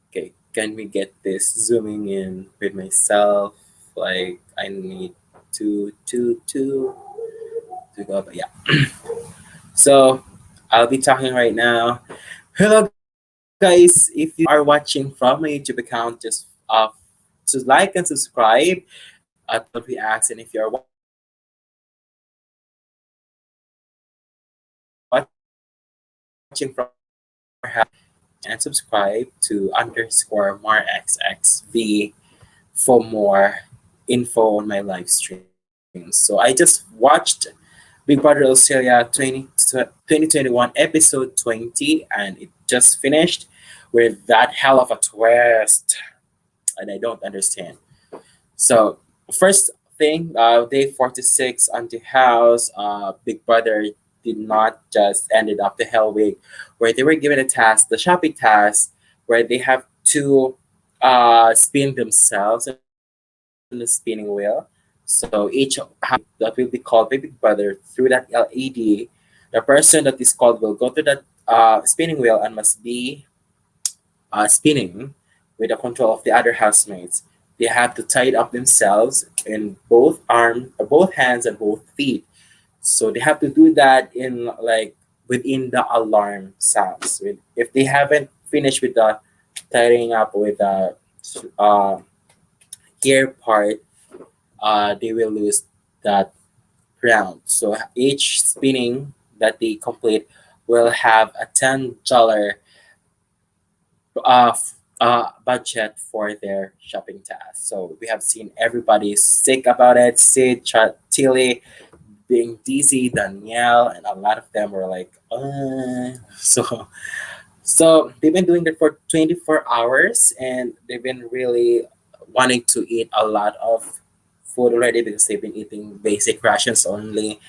Okay, can we get this zooming in with myself? Like I need to go, but yeah. So I'll be talking right now. Hello, guys. If you are watching from my YouTube account, just to like and subscribe to Adult Reacts, and if you're watching from our house, just like and subscribe to underscore MarXXV for more info on my live streams. So I just watched Big Brother Australia 2021 episode 20, and it just finished with that hell of a twist, and I don't understand. So first thing, day 46 on the house, Big Brother did not just ended up the Hell Week, where they were given a task, the shopping task, where they have to spin themselves on the spinning wheel. So each that will be called by Big Brother through that LED. The person that is called will go to that spinning wheel and must be spinning with the control of the other housemates. They have to tie it up themselves in both hands and both feet. So they have to do that in like within the alarm sounds. If they haven't finished with the tying up with the uh, gear part, they will lose that round. So each spinning that they complete will have a $10 budget for their shopping task. So we have seen everybody sick about it. Sid, Tilly, being dizzy, Danielle, and a lot of them were like, so they've been doing that for 24 hours, and they've been really wanting to eat a lot of food already because they've been eating basic rations only,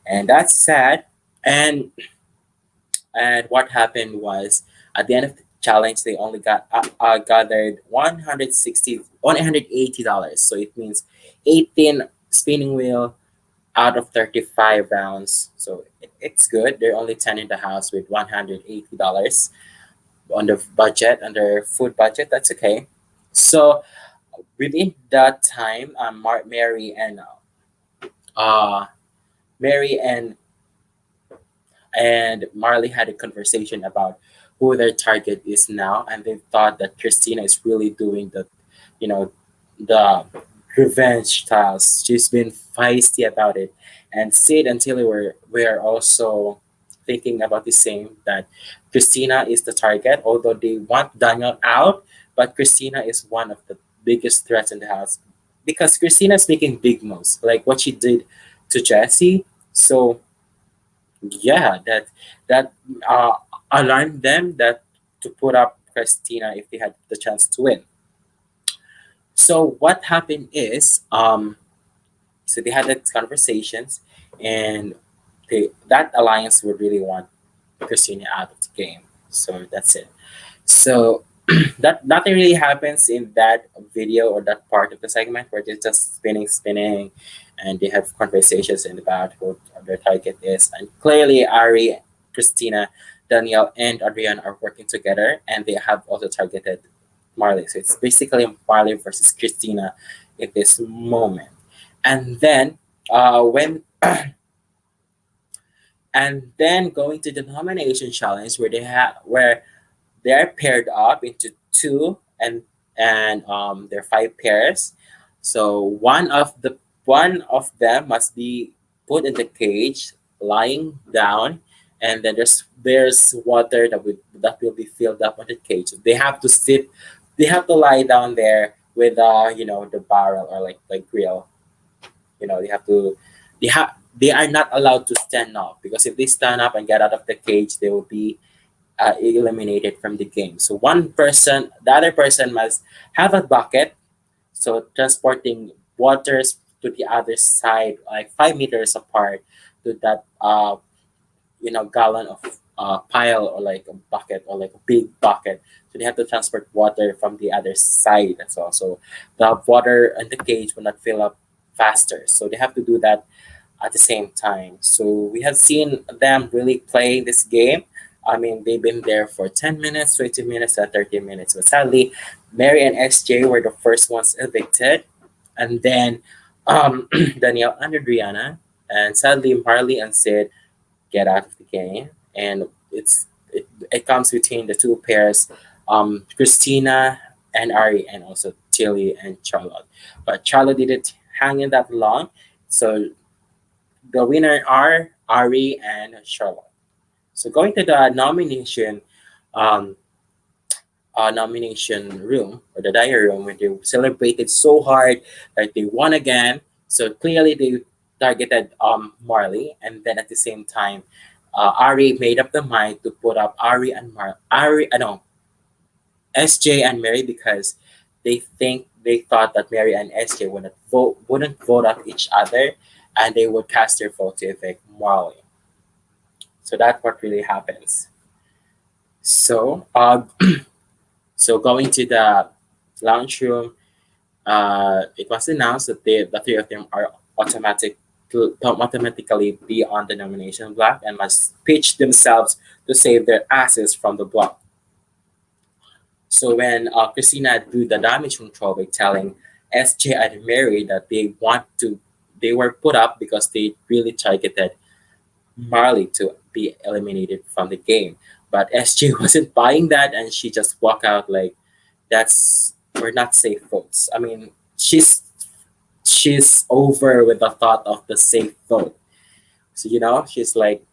and that's sad. And and what happened was at the end of the challenge, they only gathered 180 dollars. So it means 18 spinning wheel out of 35 rounds. So it's good. They're only 10 in the house with $180 on the budget, on their food budget. That's okay. So within that time, uh, Mary and Marley had a conversation about who their target is now, and they thought that Christina is really doing you know, the revenge task. She's been feisty about it, and Sid and Tilly were also thinking about the same, that Christina is the target, although they want Daniel out, but Christina is one of the biggest threats in the house because Christina is making big moves, like what she did to Jesse. So yeah, that uh, alarmed them that to put up Christina if they had the chance to win. So what happened is, so they had that conversations, and that alliance would really want Christina out of the game. So that's it. So that nothing really happens in that video or that part of the segment where they're just spinning, and they have conversations about who their target is. And clearly, Ari, Christina, Danielle, and Adrian are working together, and they have also targeted Marley. So it's basically Marley versus Christina in this moment. And then when and then going to the nomination challenge where they're paired up into two, and there are five pairs. So one of them must be put in the cage, lying down, and then there's water that will be filled up on the cage. They have to lie down there with the barrel or like the grill. They have to they are not allowed to stand up, because if they stand up and get out of the cage, they will be eliminated from the game. So the other person must have a bucket, so transporting waters to the other side, like 5 meters apart, to that gallon of pile, or like a bucket, or like a big bucket. So they have to transport water from the other side as well. So the water in the cage will not fill up faster. So they have to do that at the same time. So we have seen them really playing this game I mean, they've been there for 10 minutes, 20 minutes, and 30 minutes. But sadly, Mary and SJ were the first ones evicted. And then Danielle and Adriana. And sadly, Marley and Sid get out of the game. And it comes between the two pairs, Christina and Ari, and also Tilly and Charlotte. But Charlotte didn't hang in that long. So the winner are Ari and Charlotte. So going to the um, nomination room or the diary room where they celebrated so hard that they won again. So clearly they targeted Marley, and then at the same time, Ari made up the mind to put up no, SJ and Mary because they thought that Mary and SJ wouldn't vote up each other, and they would cast their vote to evict Marley. So that's what really happens. So so going to the lounge room, it was announced that the three of them are automatically be on the nomination block and must pitch themselves to save their asses from the block. So when Christina do the damage control by telling SJ and Mary that they were put up because they really targeted Marley to be eliminated from the game. But SJ wasn't buying that, and she just walked out like, "That's we're not safe votes." I mean, she's over with the thought of the safe vote. So she's like,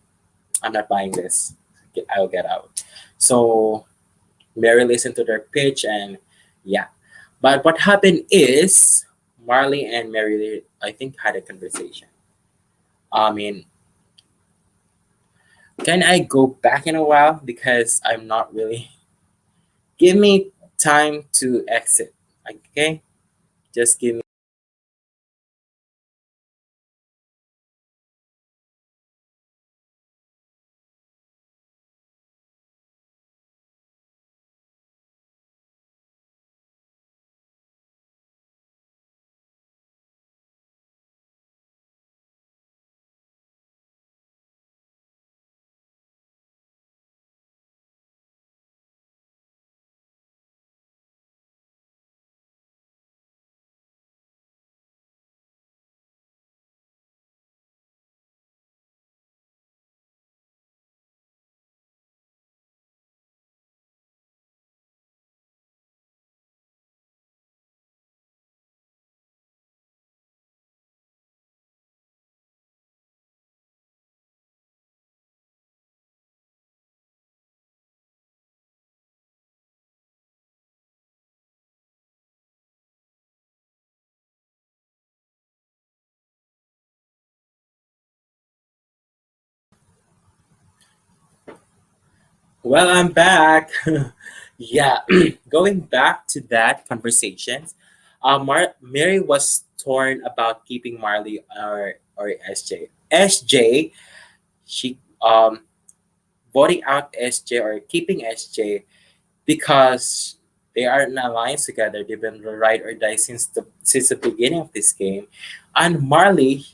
"I'm not buying this. I'll get out." So Mary listened to their pitch, and yeah. But what happened is Marley and Mary, I think, had a conversation. I mean, can I go back in a while because I'm not really. Give me time to exit. Okay, just give me. Well, I'm back. Yeah, going back to that conversation, Mary was torn about keeping Marley or SJ. SJ, she voting out SJ or keeping SJ because they are in alliance together. They've been the ride or die since the beginning of this game, and Marley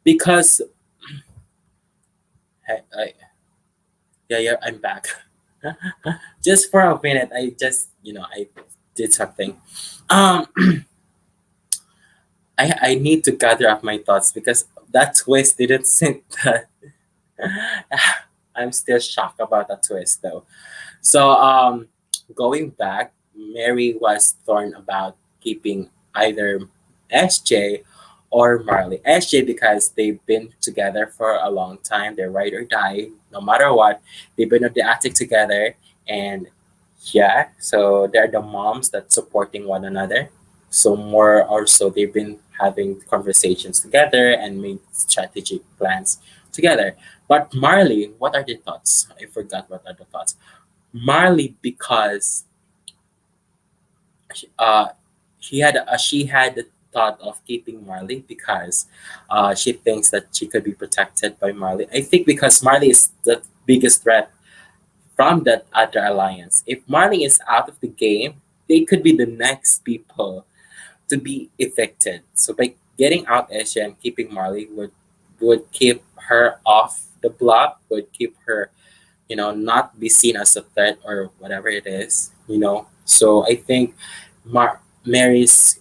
because I, yeah, yeah, I'm back. Just for a minute, I did something. Um, I need to gather up my thoughts because that twist didn't sink. I'm still shocked about that twist though. So going back, Mary was torn about keeping either SJ or Marley. SJ because they've been together for a long time. They're ride or die. No matter what, they've been in the attic together, and yeah, so they're the moms that supporting one another. So more or so they've been having conversations together and made strategic plans together. But Marley, what are the thoughts? I forgot what are the thoughts. Marley because uh, she had the thought of keeping Marley because she thinks that she could be protected by Marley. I think because Marley is the biggest threat from that other alliance. If Marley is out of the game, they could be the next people to be evicted. So by getting out Asia and keeping Marley would keep her off the block, would keep her not be seen as a threat or whatever it is. So I think Mary's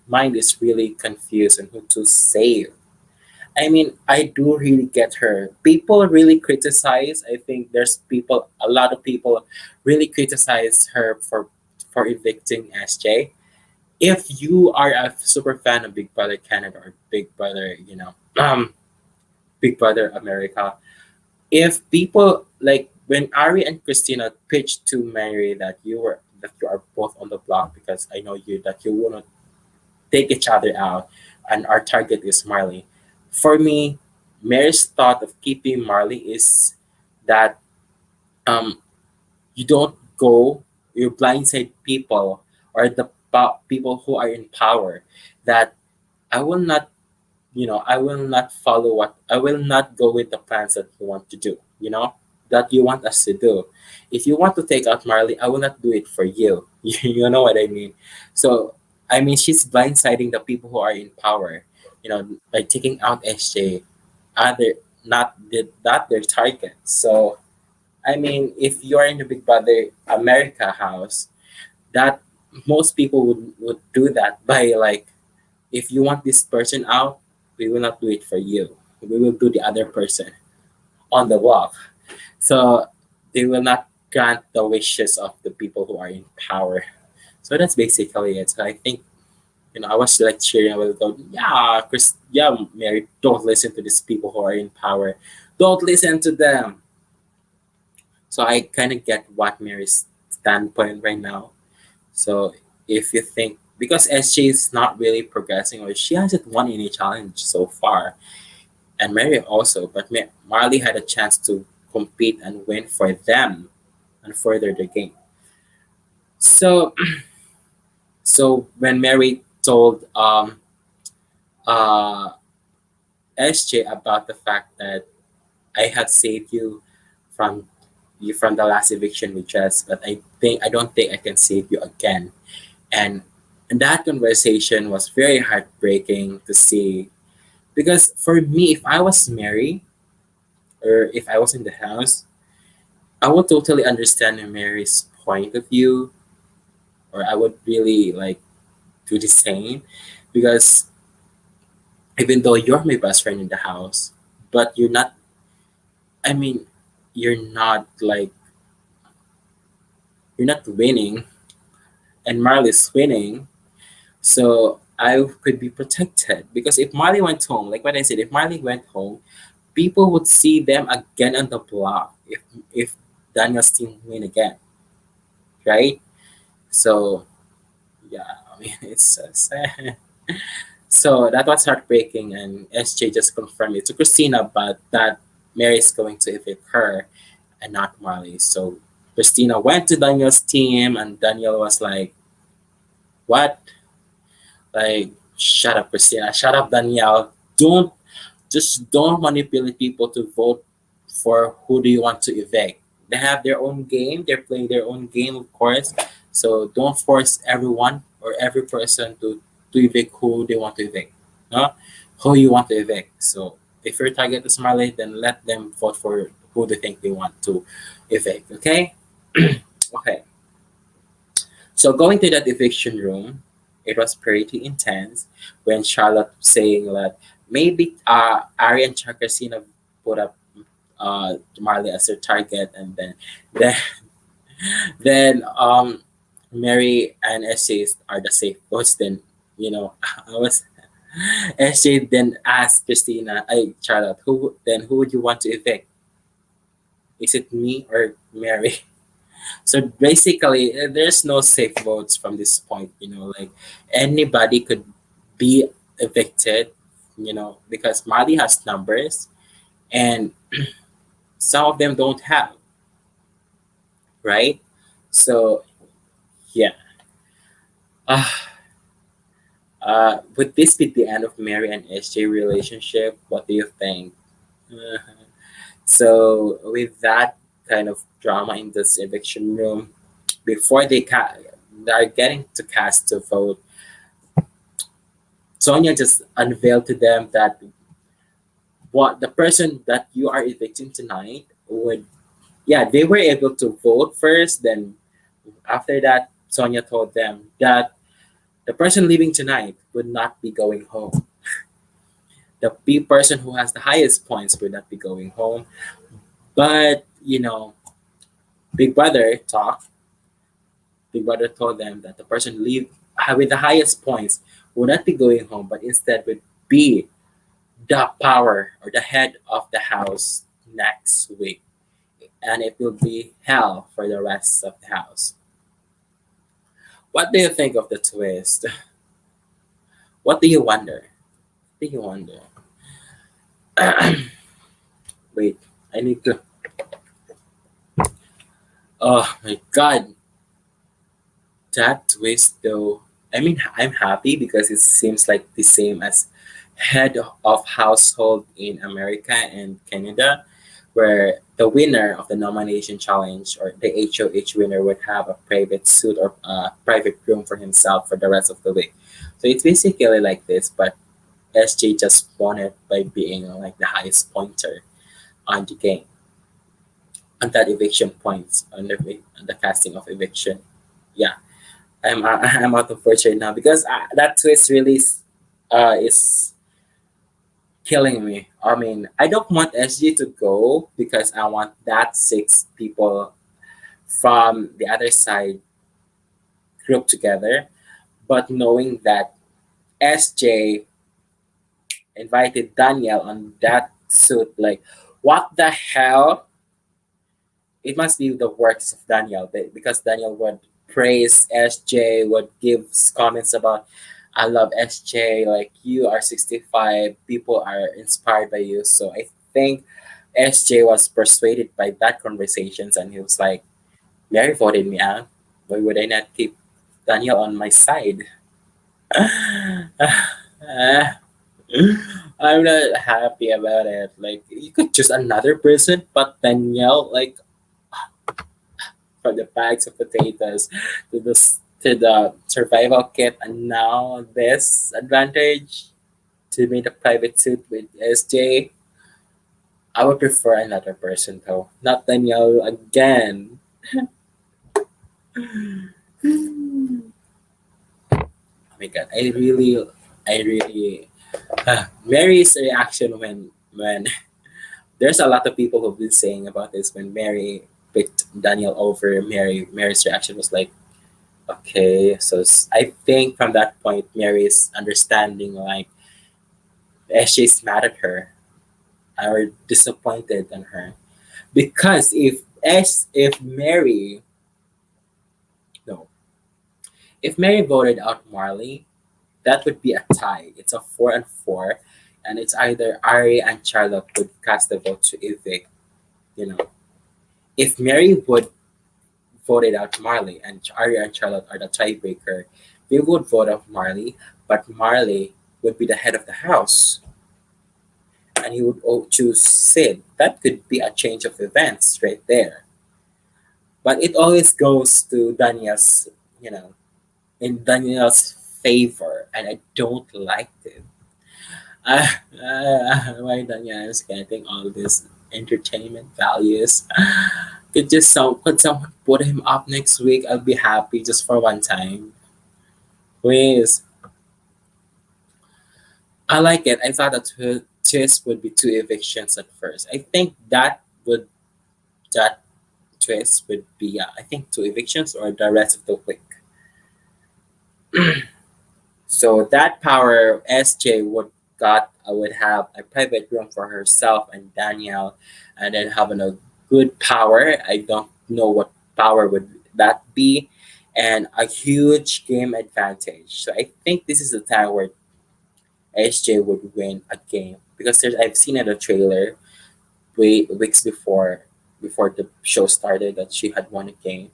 mind is really confused on who to save. I mean, I do really get her. People really criticize. I think a lot of people really criticize her for evicting SJ. If you are a super fan of Big Brother Canada or Big Brother, Big Brother America, if people like when Ari and Christina pitched to Mary that you are both on the block because I know you that you want to take each other out, and our target is Marley. For me, Mary's thought of keeping Marley is that um you don't go you blindside people or the people who are in power. That I will not I will not follow what I will not go with the plans that you want to do, that you want us to do. If you want to take out Marley, I will not do it for you. You know what I mean? So, I mean, she's blindsiding the people who are in power, by taking out SJ, other not their target. So, I mean, if you are in the Big Brother America house, that most people would do that by like if you want this person out, we will not do it for you. We will do the other person on the walk. So they will not grant the wishes of the people who are in power. So that's basically it. So I think, I was like cheering. I will go, yeah, Chris, yeah, Mary, don't listen to these people who are in power. Don't listen to them. So I kind of get what Mary's standpoint right now. So if you think, because SJ is not really progressing, or she hasn't won any challenge so far, and Mary also, but Marley had a chance to compete and win for them and further the game. So, so when Mary told uh, SJ about the fact that I had saved you from from the last eviction with Jess, but I don't think I can save you again. And that conversation was very heartbreaking to see because for me, if I was Mary or if I was in the house, I would totally understand Mary's point of view, or I would really like do the same because even though you're my best friend in the house, but I mean, you're not like, you're not winning, and Marley's winning, so I could be protected because if Marley went home, like what I said, if Marley went home, people would see them again on the block if Daniel's team win again, right? So yeah, I mean it's sad. So that was heartbreaking, and SJ just confirmed it to Christina, but that Mary is going to evict her and not Marley. So Christina went to Daniel's team, and Daniel was like, "What? Like, shut up, Christina. Shut up, Danielle. Don't manipulate people to vote for who do you want to evict. They have their own game. They're playing their own game, of course. So don't force everyone or every person to evict who they want to evict. No? Who you want to evict. So if your target is Marley, then let them vote for who they think they want to evict. Okay? Okay. So going to that eviction room, it was pretty intense when Charlotte saying that maybe Ari and Chakasina put up Marley as their target, and then then Mary and SJ are the safe votes. Then I was SJ then asked Christina, I Charlotte, who would you want to evict? Is it me or Mary? So basically, there's no safe votes from this point. Like anybody could be evicted, because Marley has numbers and some of them don't have, right? So yeah. Uh, would this be the end of Mary and SJ relationship? What do you think? Uh, so with that kind of drama in this eviction room, before they are getting to cast to vote, Sonia just unveiled to them that what the person that you are evicting tonight would yeah, they were able to vote first. Then after that, Sonia told them that the person leaving tonight would not be going home. The person who has the highest points would not be going home. But Big Brother talked. Big Brother told them that the person leave with the highest points would not be going home, but instead would be the power or the head of the house next week, and it will be hell for the rest of the house. What do you think of the twist? What do you wonder? Do you wonder? Wait, I need to. Oh my god, that twist though. I mean, I'm happy because it seems like the same as head of household in America and Canada, where the winner of the nomination challenge or the HOH winner would have a private suite or a private room for himself for the rest of the week. So it's basically like this, but SJ just won it by being like the highest pointer on the game, on that eviction points, on the casting of eviction. Yeah, I'm out of words right now because that twist really is killing me. I mean, I don't want SG to go because I want that six people from the other side grouped together. But knowing that SJ invited Daniel on that suit, like, what the hell? It must be the works of Daniel because Daniel would praise SJ, would give comments about, I love SJ, like, you are 65, people are inspired by you. So I think SJ was persuaded by that conversations and he was like, Mary voted me out. Why would I not keep Daniel on my side? I'm not happy about it. Like, you could choose another person, but Danielle, like, for the bags of potatoes to the survival kit, and now this advantage to make a private suit with SJ. I would prefer another person though, not Danielle again. Oh my god, I really Mary's reaction when there's a lot of people who've been saying about this when Mary picked Daniel over Mary's reaction was like, okay, so I think from that point, Mary's understanding like SJ's mad at her or disappointed in her because if Mary no if Mary voted out Marley, that would be a tie. It's a 4-4, and it's either Ari and Charlotte would cast the vote to evict. You know, if Mary would voted out Marley and Ari and Charlotte are the tiebreaker, we would vote out Marley, but Marley would be the head of the house and he would choose Sid. That could be a change of events right there. But it always goes to Daniel's, you know, in Daniel's favor, and I don't like it. Why Daniel is getting all these entertainment values? Could someone put him up next week? I'll be happy just for one time. Please. I like it. I thought that twist would be two evictions at first. I think that twist would be, yeah, I think two evictions or the rest of the week. So that power SJ would have a private room for herself and Danielle, and then having a good power. I don't know what power would that be, and a huge game advantage. So I think this is the time where SJ would win a game because I've seen in the trailer weeks before the show started that she had won a game.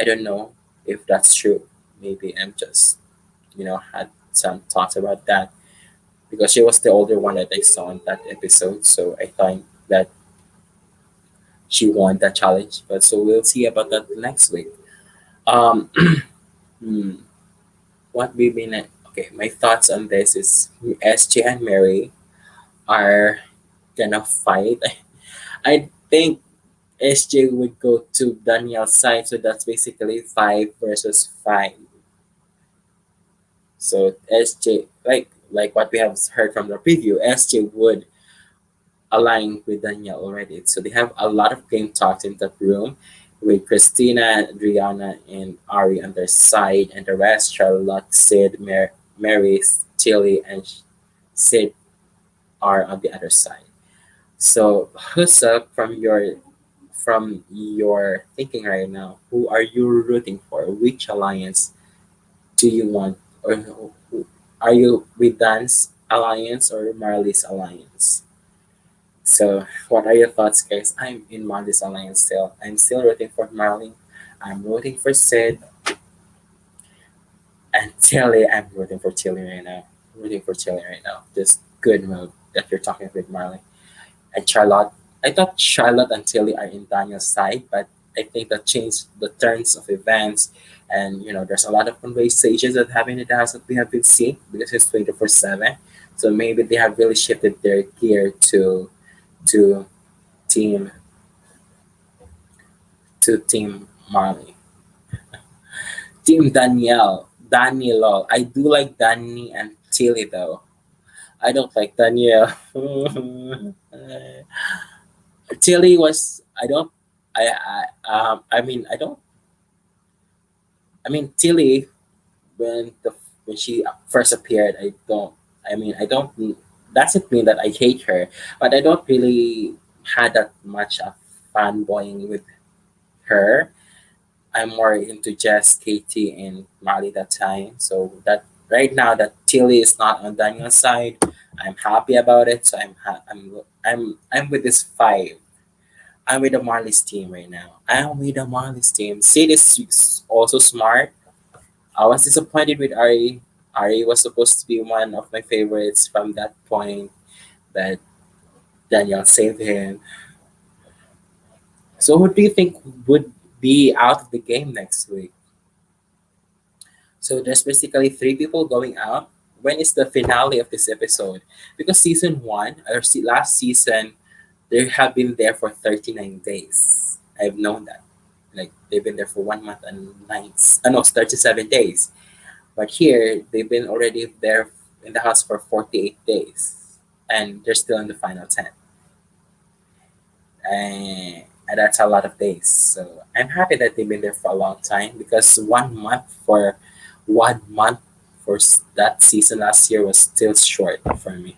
I don't know if that's true. Maybe I'm just had some thoughts about that because she was the older one that I saw in that episode. So I thought that she won that challenge. But so we'll see about that next week. Um, hmm, what we been okay? My thoughts on this is SJ and Mary are gonna fight. I think SJ would go to Daniel's side, so that's basically 5 versus 5. So SJ, like what we have heard from the preview, SJ would align with Daniel already. So they have a lot of game talks in that room with Christina, Adriana, and Ari on their side, and the rest Charlotte, Sid, Mary, Tilly, and Sid are on the other side. So who's up from your thinking right now? Who are you rooting for? Which alliance do you want, or are you with Dan's alliance or Marley's alliance? So, what are your thoughts, guys? I'm in Marley's alliance still. I'm still rooting for Marley. I'm rooting for Sid and Tilly. I'm rooting for Tilly right now. Rooting for Tilly right now. This good move that you're talking with Marley and Charlotte. I thought Charlotte and Tilly are in Daniel's side, but I think that changed the turns of events. And there's a lot of conversations that happen in the house that we have been seeing because it's 24/7. So maybe they have really shifted their gear to team Team Marley. Team Daniel. I do like Danny and Tilly though. I don't like Danielle. Tilly was I don't I mean I don't I mean Tilly when the when she first appeared I don't doesn't mean that I hate her, but I don't really had that much of fanboying with her. I'm more into Jess, Katie, and Molly that time. So that right now that Tilly is not on Daniel's side, I'm happy about it. So I'm with this 5. I'm with the Marley's team right now. I'm with the Marley's team. Sid is also smart. I was disappointed with Ari. Ari was supposed to be one of my favorites from that point, but Daniel saved him. So who do you think would be out of the game next week? So there's basically 3 people going out. When is the finale of this episode? Because season one or last season, they have been there for 39 days. I've known that. Like they've been there for 1 month and nights. No, it's 37 days. But here, they've been already there in the house for 48 days. And they're still in the final 10. And that's a lot of days. So I'm happy that they've been there for a long time because 1 month for that season last year was still short for me.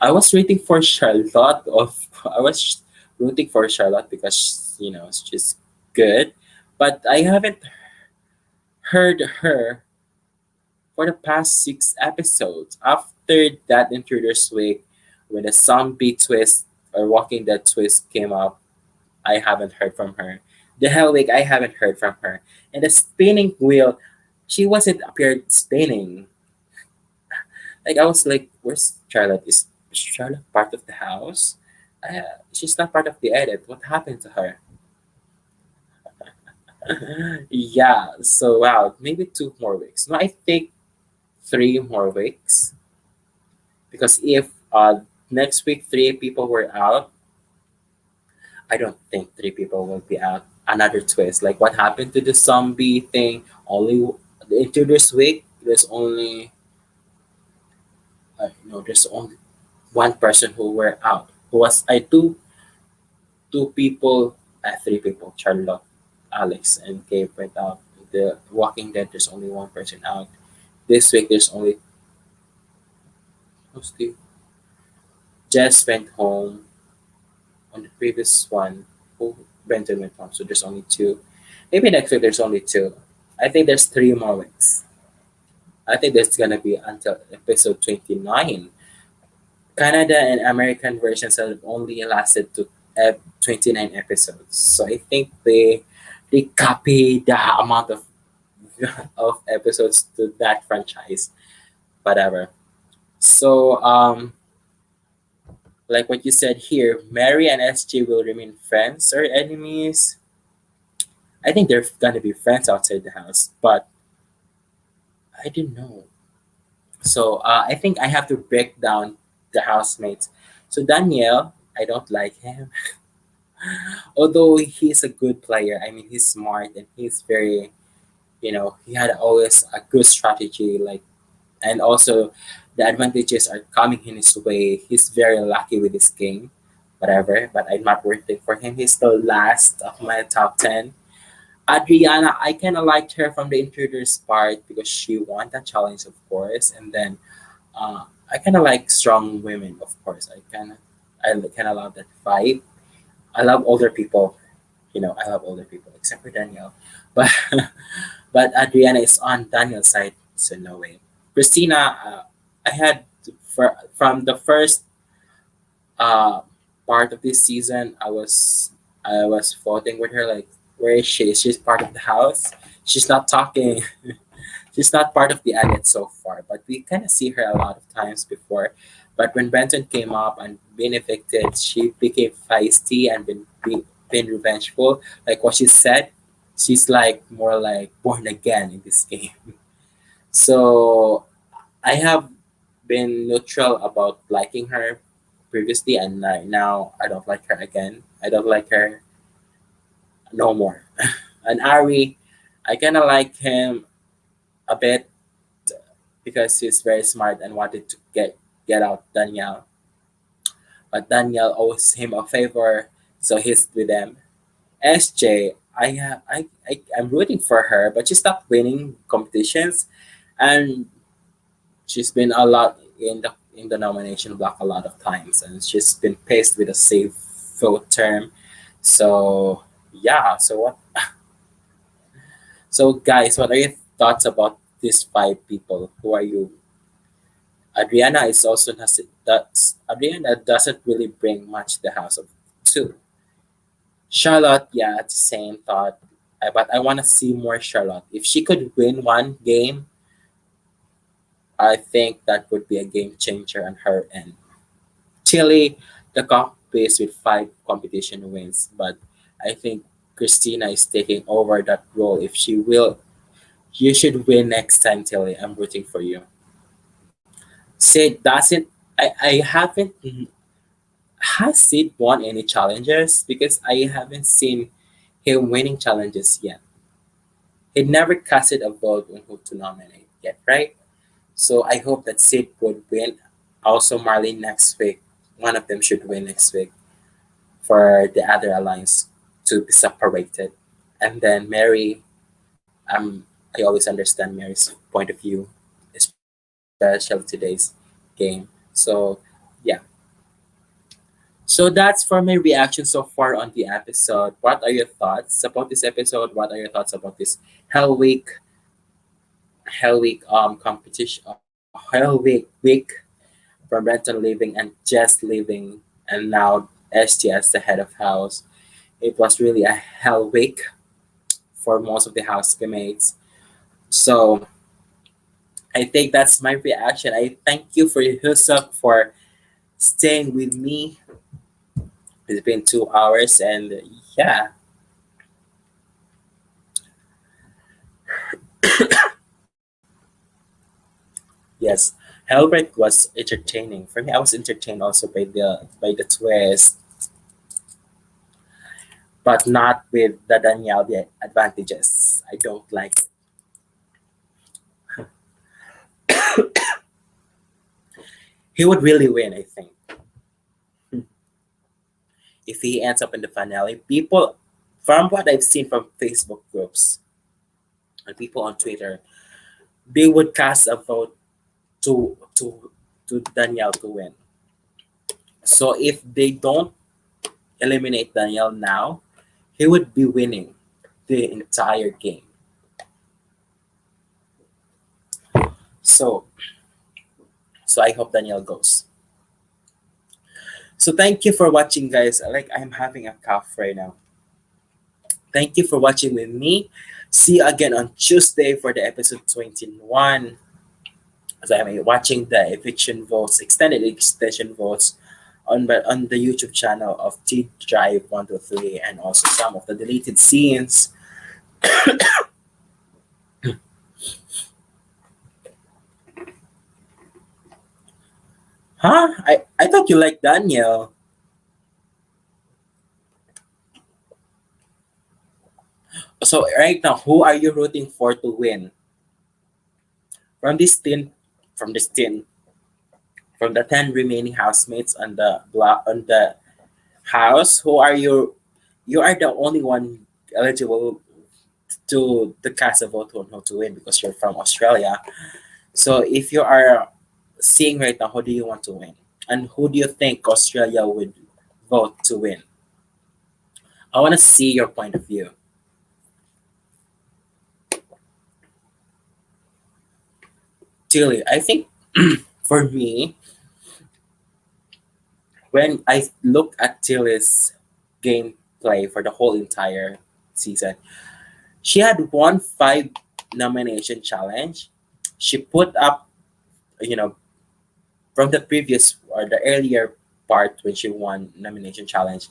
I was rooting for Charlotte of I was rooting for Charlotte because she's good, but I haven't heard her for the past 6 episodes. After that Intruders Week, when the zombie twist or Walking Dead twist came up, I haven't heard from her. The Hell Week, I haven't heard from her. And the spinning wheel, she wasn't appeared spinning. Like I was like, where's Charlotte? Is Charlotte part of the house? She's not part of the edit. What happened to her? Yeah. So wow, maybe 2 more weeks. No, I think 3 more weeks. Because if next week 3 people were out, I don't think 3 people will be out. Another twist, like what happened to the zombie thing? Only into this week, there's only one person who were out. Who was I two people, 3 people, Charlotte, Alex, and Gabe went out. The Walking Dead, there's only one person out. This week, there's only who's the Jess went home on the previous one. Who Benton went home, so there's only two. Maybe next week there's only two. I think there's 3 more weeks. I think that's gonna be until episode 29. Canada and American versions have only lasted to 29 episodes. So I think they copy the amount of of episodes to that franchise. Whatever. So like what you said here, Mary and SJ will remain friends or enemies. I think they're gonna be friends outside the house, but I didn't know. So I think I have to break down the housemates. So Danielle, I don't like him. Although he's a good player, I mean, he's smart and he's very, he had always a good strategy. Like, and also the advantages are coming in his way. He's very lucky with this game, whatever. But I'm not rooting for him. He's the last of my top 10. Adriana, I kind of liked her from the introduce part because she won that challenge, of course, and then I kind of like strong women, of course. I kind of love that vibe. I love older people. I love older people, except for Danielle. But but Adriana is on Daniel's side, so no way. Christina, I had from the first uh, part of this season, I was voting with her like, where is she? She's part of the house. She's not talking. She's not part of the audience so far, but we kind of see her a lot of times before. But when Benton came up and been evicted, she became feisty and been revengeful. Like what she said, she's like more like born again in this game. So I have been neutral about liking her previously, and now I don't like her again. I don't like her no more. And Ari, I kind of like him a bit because he's very smart and wanted to get out Danielle. But Danielle owes him a favor, so he's with them. SJ, I'm rooting for her, but she stopped winning competitions, and she's been a lot in the nomination block a lot of times, and she's been paced with a safe vote term. So yeah, so guys, what are your thoughts about these five people? Who are you? Adriana doesn't really bring much to the house of two. Charlotte, yeah, the same thought. But I want to see more Charlotte. If she could win one game, I think that would be a game changer on her end. Chile, the cup plays with five competition wins, but I think Christina is taking over that role. If she will, you should win next time, Tilly. I'm rooting for you. Sid doesn't. I haven't. Has Sid won any challenges? Because I haven't seen him winning challenges yet. He never casted a vote on who to nominate yet, right? So I hope that Sid would win. Also, Marlene next week. One of them should win next week for the other alliance to be separated. And then Mary, I always understand Mary's point of view, especially today's game. So yeah. So that's for my reaction so far on the episode. What are your thoughts about this episode? What are your thoughts about this Hell Week, Hell Week competition, Hell Week from Renton leaving and Jess leaving, and now STS the head of house. It was really a Hell Week for most of the housemates. So I think that's my reaction. I thank you for your Husuk for staying with me. It's been 2 hours, and yeah, yes, Hellbreak was entertaining. For me, I was entertained also by the twist, but not with the Danielle the advantages. I don't like it. He would really win, I think, if he ends up in the finale. People, from what I've seen from Facebook groups and people on Twitter, they would cast a vote to Danielle to win. So if they don't eliminate Danielle now, he would be winning the entire game. So so I hope Danielle goes. So thank you for watching, guys. Like I'm having a cough right now. Thank you for watching with me. See you again on Tuesday for the episode 21. As I'm watching the eviction votes, extended extension votes on the YouTube channel of T Drive 123 and also some of the deleted scenes. Huh? I thought you liked Daniel. So right now, who are you rooting for to win from this ten? From this ten, from the 10 remaining housemates on the block on the house, who are you? You are the only one eligible to the cast a vote on who to win because you're from Australia. So if you are seeing right now, who do you want to win, and who do you think Australia would vote to win? I want to see your point of view, Tilly. I think for me, when I look at Tilly's gameplay for the whole entire season, she had won 5 nomination challenge. She put up, you know, from the previous or the earlier part when she won nomination challenge,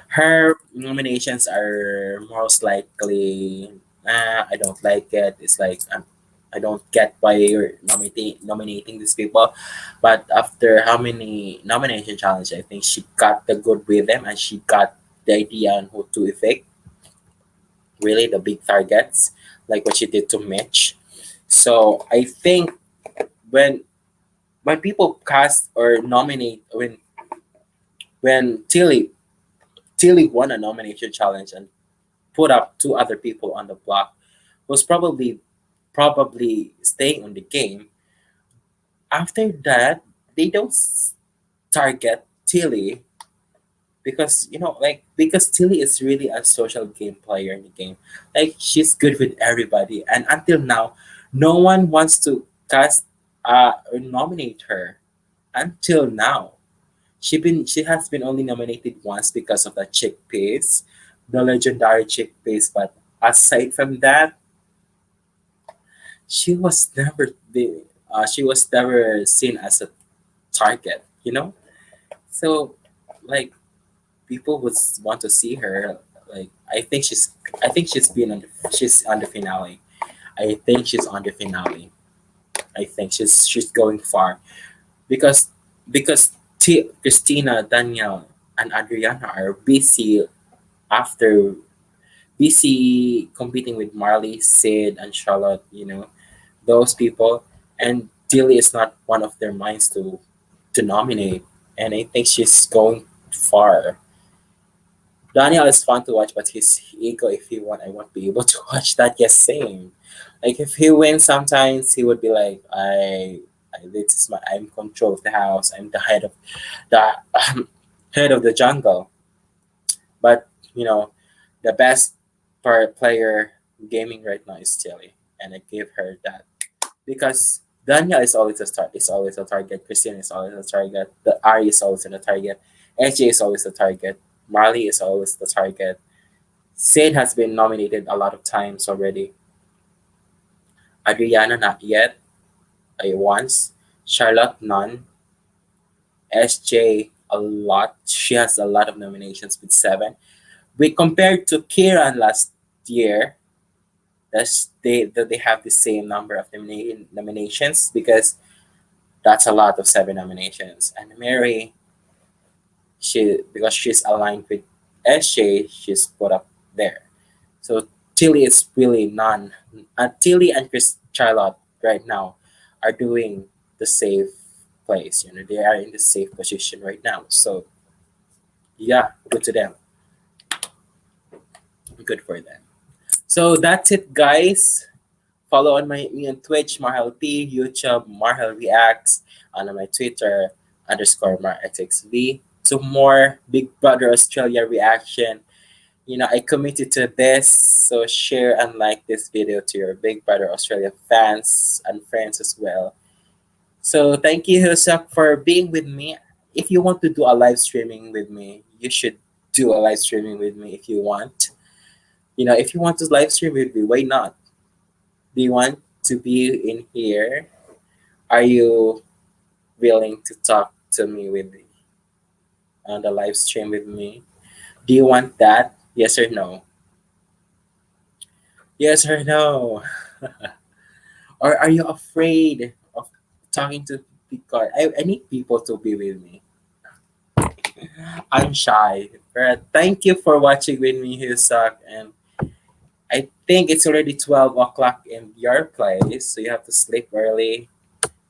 her nominations are most likely, I don't like it. It's like I don't get why you're nominating these people. But after how many nomination challenge, I think she got the good rhythm and she got the idea on who to evict, really the big targets, like what she did to Mitch. So I think when people cast or nominate when Tilly won a nomination challenge and put up 2 other people on the block, was probably staying on the game. After that, they don't target Tilly because because Tilly is really a social game player in the game. Like she's good with everybody, and until now, no one wants to cast or nominate her. Until now, she has been only nominated once because of the chickpeas, the legendary chickpeas. But aside from that, she was never she was never seen as a target. So like people would want to see her. Like I think she's on the finale. I think she's on the finale. I think she's going far because Christina, Danielle, and Adriana are after busy competing with Marley, Sid, and Charlotte. Those people, and Dilly is not one of their minds to nominate, and I think she's going far. Daniel is fun to watch, but his ego, if he won, I won't be able to watch that. Yes, same. Like if he wins, sometimes he would be like, this is I'm in control of the house. I'm the the head of the jungle." But the best player gaming right now is Tilly, and I give her that because Daniel is always a start. Is always a target. Christine is always a target. The Ari is always a target. SJ is always a target. Marley is always the target. Sid has been nominated a lot of times already. Adriana not yet. Once. Charlotte none. SJ a lot. She has a lot of nominations with 7. We compared to Kieran last year. They have the same number of nominations because that's a lot of 7 nominations. And Mary, because she's aligned with SJ, she's put up there. So Tilly is really none. Tilly and Chris Charlotte right now are doing the safe place. They are in the safe position right now. So yeah, good to them. Good for them. So that's it, guys. Follow on me on Twitch, Marhel P, YouTube, Marhel Reacts, and on my Twitter, underscore MarXXV. To more Big Brother Australia reaction. I committed to this, so share and like this video to your Big Brother Australia fans and friends as well. So thank you, Husak, for being with me. If you want to do a live streaming with me, you should do a live streaming with me if you want. If you want to live stream with me, why not? Do you want to be in here? Are you willing to talk to me on the live stream with me? Do you want that? Yes or no? Yes or no? Or are you afraid of talking to people? I need people to be with me. I'm shy. But thank you for watching with me, Husak. And I think think it's already 12 o'clock in your place, so you have to sleep early.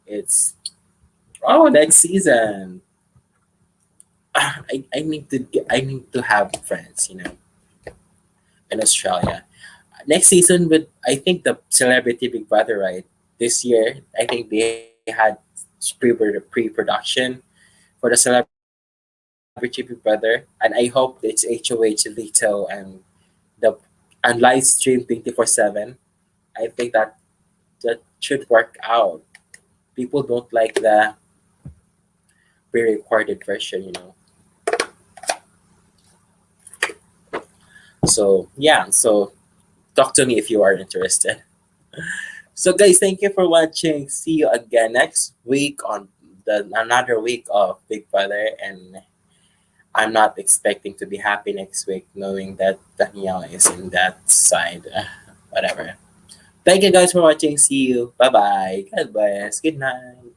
It's next season. I need to have friends, in Australia. Next season with I think the Celebrity Big Brother, right? This year, I think they had pre-production for the Celebrity Big Brother, and I hope it's HOH Lito the and live stream 24/7. I think that should work out. People don't like the pre-recorded version. So yeah, so talk to me if you are interested. So guys, thank you for watching. See you again next week on the another week of Big Brother, and I'm not expecting to be happy next week knowing that Danielle is in that side. Whatever. Thank you guys for watching. See you. Bye bye. God bless. Good night.